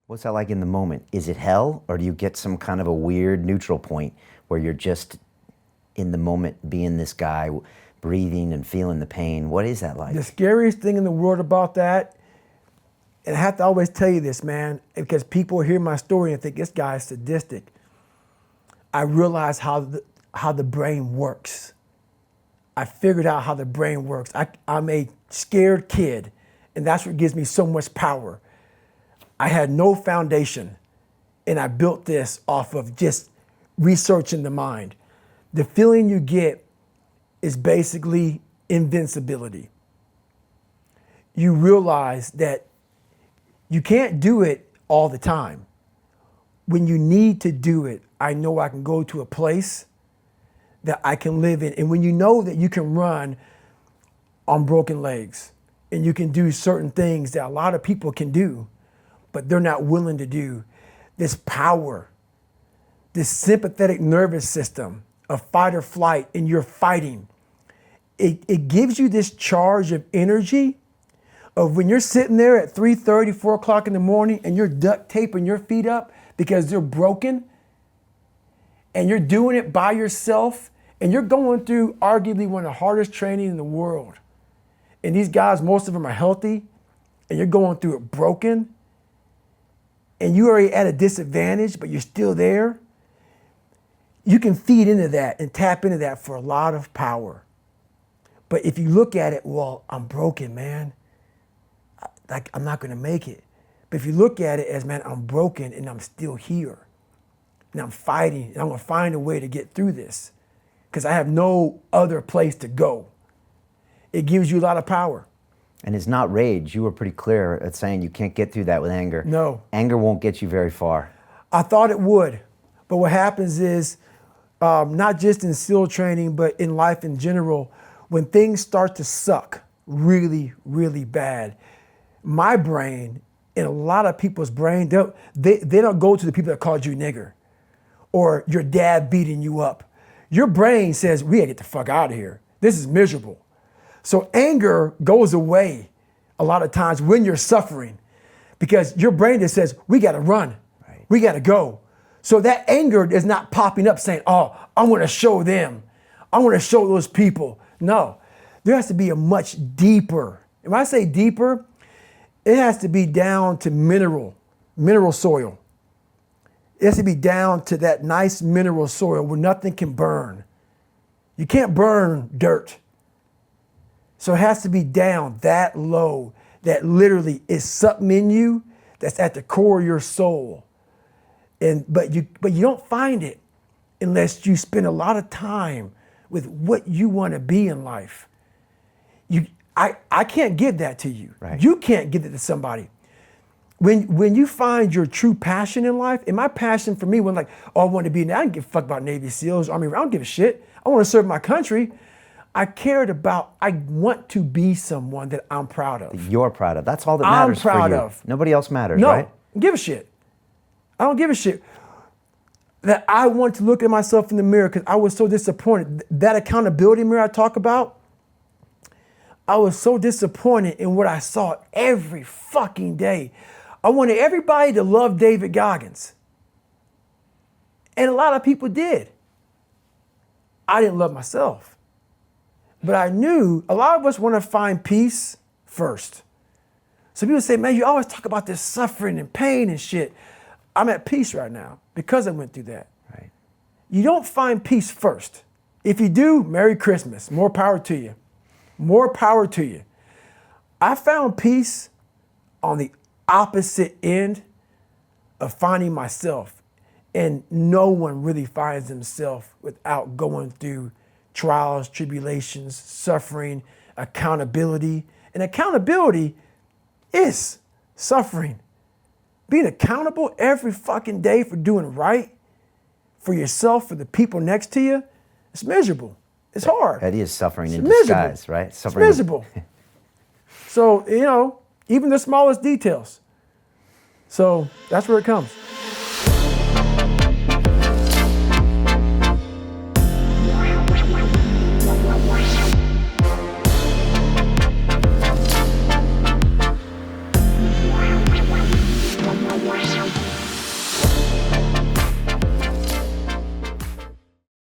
What's that like in the moment? Is it hell, or do you get some kind of a weird neutral point where you're just in the moment being this guy, breathing and feeling the pain? What is that like? The scariest thing in the world about that, and I have to always tell you this, man, because people hear my story and think this guy is sadistic. I realize how the brain works. I figured out how the brain works. I'm a scared kid, and that's what gives me so much power. I had no foundation, and I built this off of just researching the mind. The feeling you get is basically invincibility. You realize that you can't do it all the time. When you need to do it, I know I can go to a place that I can live in. And when you know that you can run on broken legs and you can do certain things that a lot of people can do, but they're not willing to do, this power, this sympathetic nervous system of fight or flight, and you're fighting, it gives you this charge of energy of when you're sitting there at 3:30, 4 o'clock in the morning and you're duct taping your feet up because they're broken, and you're doing it by yourself, and you're going through arguably one of the hardest training in the world. And these guys, most of them are healthy, and you're going through it broken, and you're already at a disadvantage, but you're still there. You can feed into that and tap into that for a lot of power. But if you look at it, well, I'm broken, man. I'm not gonna make it. But if you look at it as, man, I'm broken and I'm still here. And I'm fighting, and I'm gonna find a way to get through this because I have no other place to go. It gives you a lot of power. And it's not rage. You were pretty clear at saying you can't get through that with anger. No. Anger won't get you very far. I thought it would, but what happens is, not just in SEAL training, but in life in general, when things start to suck really, really bad, my brain and a lot of people's brain, they don't go to the people that called you nigger or your dad beating you up. Your brain says, we gotta get the fuck out of here. This is miserable. So anger goes away a lot of times when you're suffering because your brain just says, we gotta run, right. We gotta go. So that anger is not popping up saying, oh, I wanna show them. I wanna show those people. No, there has to be a much deeper, and when I say deeper, it has to be down to mineral soil. It has to be down to that nice mineral soil where nothing can burn. You can't burn dirt. So it has to be down that low that literally is something in you that's at the core of your soul. But you don't find it unless you spend a lot of time with what you want to be in life. I can't give that to you. Right. You can't give it to somebody. When you find your true passion in life, and my passion for me when like, oh, I want to be, I didn't give a fuck about Navy SEALs, Army, I don't give a shit. I want to serve my country. I want to be someone that I'm proud of. You're proud of. That's all that matters for you. I'm proud of. Nobody else matters, no, right? No, give a shit. I don't give a shit. That I want to look at myself in the mirror because I was so disappointed. That accountability mirror I talk about, I was so disappointed in what I saw every fucking day. I wanted everybody to love David Goggins. And a lot of people did. I didn't love myself. But I knew a lot of us want to find peace first. So people say, man, you always talk about this suffering and pain and shit. I'm at peace right now because I went through that. Right. You don't find peace first. If you do, Merry Christmas. More power to you. More power to you. I found peace on the opposite end of finding myself. And no one really finds themselves without going through trials, tribulations, suffering, accountability. And accountability is suffering. Being accountable every fucking day for doing right for yourself, for the people next to you, it's miserable. It's hard. That is suffering in miserable. disguise, right? Suffering. It's miserable. So, even the smallest details. So that's where it comes.